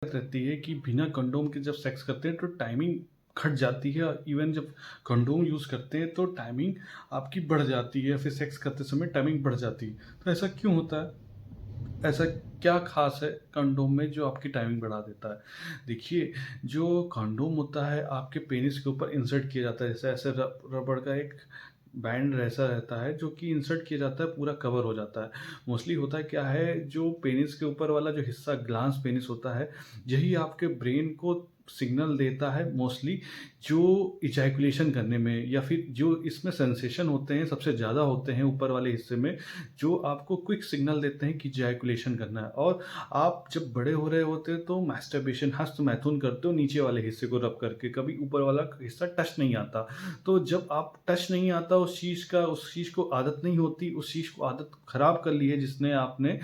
रहती है कि बिना कंडोम के जब सेक्स करते हैं तो टाइमिंग घट जाती है और इवन जब कंडोम यूज़ करते हैं तो टाइमिंग आपकी बढ़ जाती है, फिर सेक्स करते समय टाइमिंग बढ़ जाती है। तो ऐसा क्यों होता है? ऐसा क्या ख़ास है कंडोम में जो आपकी टाइमिंग बढ़ा देता है? देखिए, जो कंडोम होता है आपके पेनिस के ऊपर इंसर्ट किया जाता है, जैसे ऐसे रबड़ का एक बैंड ऐसा रहता है जो कि इंसर्ट किया जाता है, पूरा कवर हो जाता है। मोस्टली होता क्या है, जो पेनिस के ऊपर वाला जो हिस्सा ग्लांस पेनिस होता है, यही आपके ब्रेन को सिग्नल देता है मोस्टली, जो इजैकुलेशन करने में या फिर जो इसमें सेंसेशन होते हैं सबसे ज़्यादा होते हैं ऊपर वाले हिस्से में, जो आपको क्विक सिग्नल देते हैं कि इजैकुलेशन करना है। और आप जब बड़े हो रहे होते हैं तो मैस्टरबेशन हस्तमैथुन करते हो नीचे वाले हिस्से को रब करके, कभी ऊपर वाला हिस्सा टच नहीं आता। तो जब आप टच नहीं आता उस चीज़ को आदत नहीं होती, उस चीज़ को आदत खराब कर ली है जिसने आपने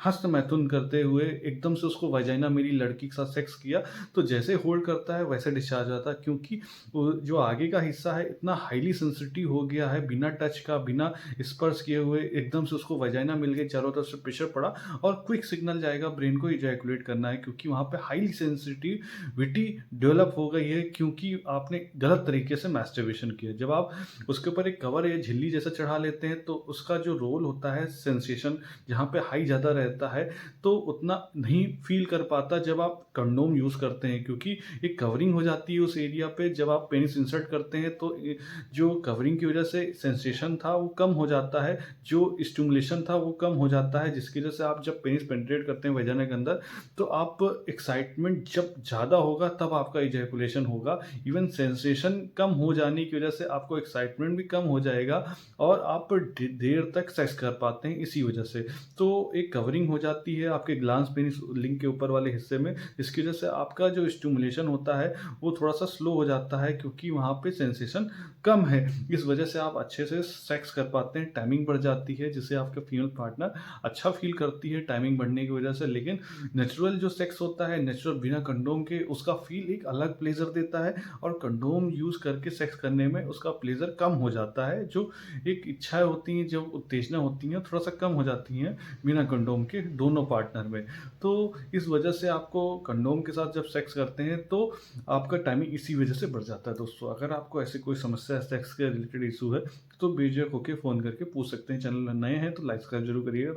हस्तमैथुन करते हुए एकदम से उसको वाजाइना मेरी लड़की के साथ सेक्स किया, तो जैसे होल्ड करता है वैसे डिस्चार्ज आता है, क्योंकि वो जो आगे का हिस्सा है इतना हाईली सेंसिटिव हो गया है, बिना टच का, बिना स्पर्श किए हुए एकदम से उसको वाजाइना मिल गई, चारों तरफ से प्रेशर पड़ा और क्विक सिग्नल जाएगा ब्रेन को इजैकुलेट करना है, क्योंकि वहाँ पे हाईली सेंसिटिविटी डेवलप हो गई है, क्योंकि आपने गलत तरीके से मैस्टरबेशन किया। जब आप उसके ऊपर एक कवर या झिल्ली जैसा चढ़ा लेते हैं तो उसका जो रोल होता है सेंसेशन, जहाँ पे हाई ज़्यादा रहता है, तो उतना नहीं फील कर पाता जब आप कंडोम यूज़ करते हैं, क्योंकि एक कवरिंग हो जाती है उस एरिया पे। जब आप पेनिस इंसर्ट करते हैं तो जो कवरिंग की वजह से सेंसेशन था वो कम हो जाता है, जो स्टिमुलेशन था वो कम हो जाता है, जिसकी वजह से आप जब पेनिस पेनिट्रेट करते हैं वजाना के अंदर, तो आप एक्साइटमेंट जब ज़्यादा होगा तब आपका इजैकुलेशन होगा। इवन सेंसेशन कम हो जाने की वजह से आपको एक्साइटमेंट भी कम हो जाएगा और आप देर तक सेक्स कर पाते हैं इसी वजह से। तो एक कवरिंग हो जाती है आपके ग्लांस पेनिस लिंग के ऊपर वाले हिस्से में, जिसकी वजह से आपका जो स्टिमुलेशन होता है वो थोड़ा सा स्लो हो जाता है, क्योंकि वहाँ पे सेंसेशन कम है। इस वजह से आप अच्छे से सेक्स कर पाते हैं, टाइमिंग बढ़ जाती है, जिससे आपका फीमेल पार्टनर अच्छा फील करती है टाइमिंग बढ़ने की वजह से। लेकिन नेचुरल जो सेक्स होता है, नेचुरल बिना कंडोम के, उसका फील एक अलग प्लेजर देता है और कंडोम यूज़ करके सेक्स करने में उसका प्लेजर कम हो जाता है। जो एक इच्छाएँ होती हैं, जो उत्तेजना होती हैं, थोड़ा-सा कम हो जाती हैं बिना कंडोम के दोनों पार्टनर में। तो इस वजह से आपको कंडोम के साथ जब सेक्स करते हैं तो आपका टाइमिंग इसी वजह से बढ़ जाता है दोस्तों। अगर आपको ऐसी कोई समस्या सेक्स के रिलेटेड इश्यू है तो बेझिझक होके फ़ोन करके पूछ सकते हैं। चैनल में नए हैं तो लाइक सब्सक्राइब ज़रूर करिएगा।